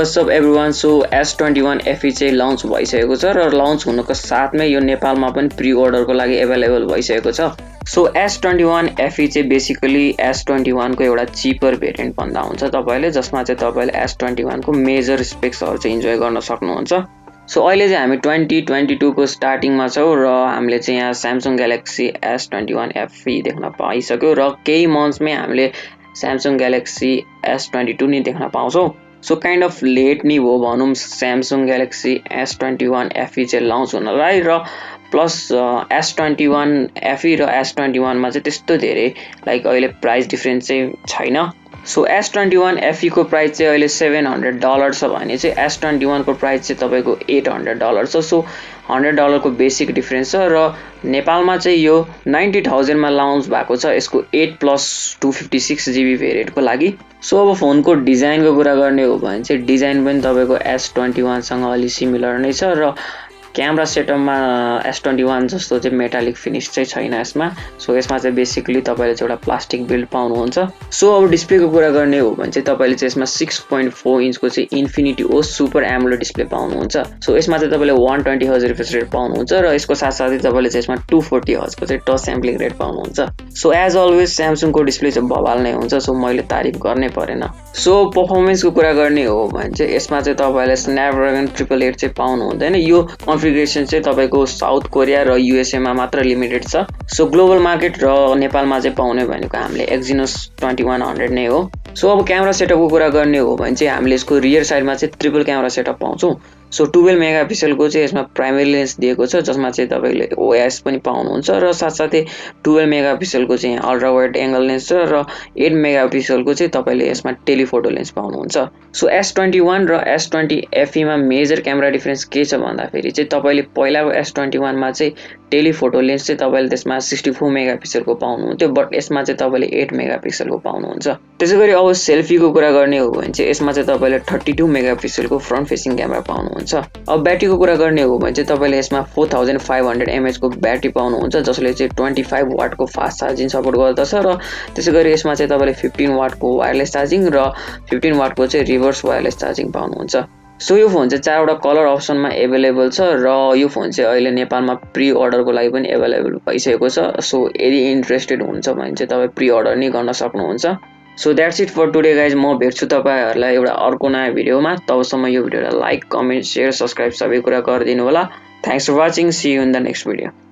What's up everyone. So S21 FE चाहिँ lunch भइसकेको छ र लन्च हुनुको साथमै यो नेपालमा पनि प्री अर्डरको लागि अवेलेबल भइसकेको छ। सो S21 FE चाहिँ बेसिकली S21 को एउटा चिपर भेरिएन्ट भन्दा हुन्छ तपाईले, जसमा चाहिँ तपाईले S21 को मेजर स्पेक्सहरु चाहिँ इन्जोय गर्न सक्नुहुन्छ। सो अहिले चाहिँ हामी 2022 को स्टार्टिङमा छौं र हामीले चाहिँ यहाँ Samsung Galaxy S21 FE देख्न पाइसक्यो र केही मन्थ्समै हामीले Samsung Galaxy S22 नि देख्न पाउँछौं। सो काइन्ड अफ लेट नि हो भनौं Samsung Galaxy S21 FE चाहिँ लन्च हुनलाई, र प्लस S21 FE र S21 मा चाहिँ त्यस्तो धेरै लाइक अहिले प्राइस डिफरेन्स चाहिँ छैन। सो S21 FE को प्राइस चाहिँ अहिले $700 छ भने चाहिँ S21 को प्राइस चाहिँ तपाईको $800 छ। सो $100 को बेसिक डिफरेन्स छ र नेपालमा चाहिँ यो 90,000 मा लन्च भएको छ यसको 8+256GB भेरिएन्ट को लागि। सो अब फोनको डिजाइनको कुरा गर्ने हो भने चाहिँ डिजाइन पनि तपाईको S21 सँग अलि सिमिलर नै छ र क्यामेरा सेटअपमा S21 जस्तो चाहिँ मेटालिक फिनिश चाहिँ छैन यसमा। सो यसमा चाहिँ बेसिकली तपाईले चाहिँ एउटा प्लास्टिक बिल्ड पाउनुहुन्छ। सो अब डिस्प्लेको कुरा गर्ने हो भने चाहिँ तपाईले चाहिँ यसमा 6.4 इन्चको चाहिँ इन्फिनिटी ओ सुपर एमोलेड डिस्प्ले पाउनुहुन्छ। सो यसमा चाहिँ तपाईले 120Hz रिफ्रेश रेट पाउनुहुन्छ र यसको साथसाथै तपाईले चाहिँ यसमा 240Hz को चाहिँ टच स्याम्पलिङ रेट पाउनुहुन्छ। सो एज अलवेज Samsung को डिस्प्ले चाहिँ बवाल नै हुन्छ, सो मैले तारिफ गर्नै परेन। सो परफर्मेन्सको कुरा गर्ने हो भने चाहिँ यसमा चाहिँ तपाईले स्न्यापड्रागन 888 चाहिँ पाउनु हुँदैन। यो कन्फिगरेसन चाहिँ तपाईको साउथ कोरिया र युएसए मा मात्र लिमिटेड छ। सो ग्लोबल मार्केट र नेपालमा चाहिँ पाउने भनेको हामीले एक्जिनोस 2100 नै हो। सो अब क्यामेरा सेटअपको कुरा गर्ने हो भने चाहिँ हामीले यसको रियर साइडमा चाहिँ ट्रिपल क्यामेरा सेटअप पाउँछौं। सो 12 मेगापिक्सलको चाहिँ यसमा प्राइमरी लेन्स दिएको छ, जसमा चाहिँ तपाईले ओएस पनि पाउनुहुन्छ र साथसाथै 12 मेगापिक्सलको चाहिँ अल्ट्रा वाइड एंगल लेन्स छ र 8 मेगापिक्सलको चाहिँ तपाईले यसमा टेलिफोटो लेन्स पाउनुहुन्छ। सो S21 र S20 FE मा मेजर क्यामेरा डिफरेन्स के छ भन्दाखेरि चाहिँ तपाईले पहिलाको S21 मा चाहिँ टेलिफोटो लेन्स चाहिँ तपाईले त्यसमा 64 मेगापिक्सलको पाउनुहुन्थ्यो, बट यसमा चाहिँ तपाईले 8 मेगापिक्सलको पाउनुहुन्छ। त्यसैगरी अब सेल्फीको कुरा गर्ने हो भने चाहिँ यसमा चाहिँ तपाईले 32 मेगापिक्सलको फ्रन्ट फेसिङ क्यामेरा पाउनुहुन्छ। अब ब्याट्रीको कुरा गर्ने हो भने चाहिँ तपाईले यसमा 4500 mAh को ब्याट्री पाउनुहुन्छ, जसले चाहिँ 25 वाटको फास्ट चार्जिङ सपोर्ट गर्दछ र त्यसैगरी यसमा चाहिँ तपाईले 15 वाटको वायरलेस चार्जिङ र 15 वाटको चाहिँ रिभर्स वायरलेस चार्जिङ पाउनुहुन्छ। सो यो फोन चाहिँ चारवटा कलर अप्सनमा अवेलेबल छ र यो फोन चाहिँ अहिले नेपालमा प्री अर्डरको लागि पनि अवेलेबल भइसकेको छ। सो यदि इन्ट्रेस्टेड हुन्छ भने चाहिँ तपाई प्री अर्डर नि गर्न सक्नुहुन्छ। So that's it for today guys. म भेट्छु तपाईहरुलाई एउटा अर्को नयाँ भिडियोमा। तबसम्म यो भिडियोलाई लाइक, कमेन्ट, शेयर, सब्स्क्राइब सबै कुरा गरिदिनु होला। Thanks for watching. See you in the next video.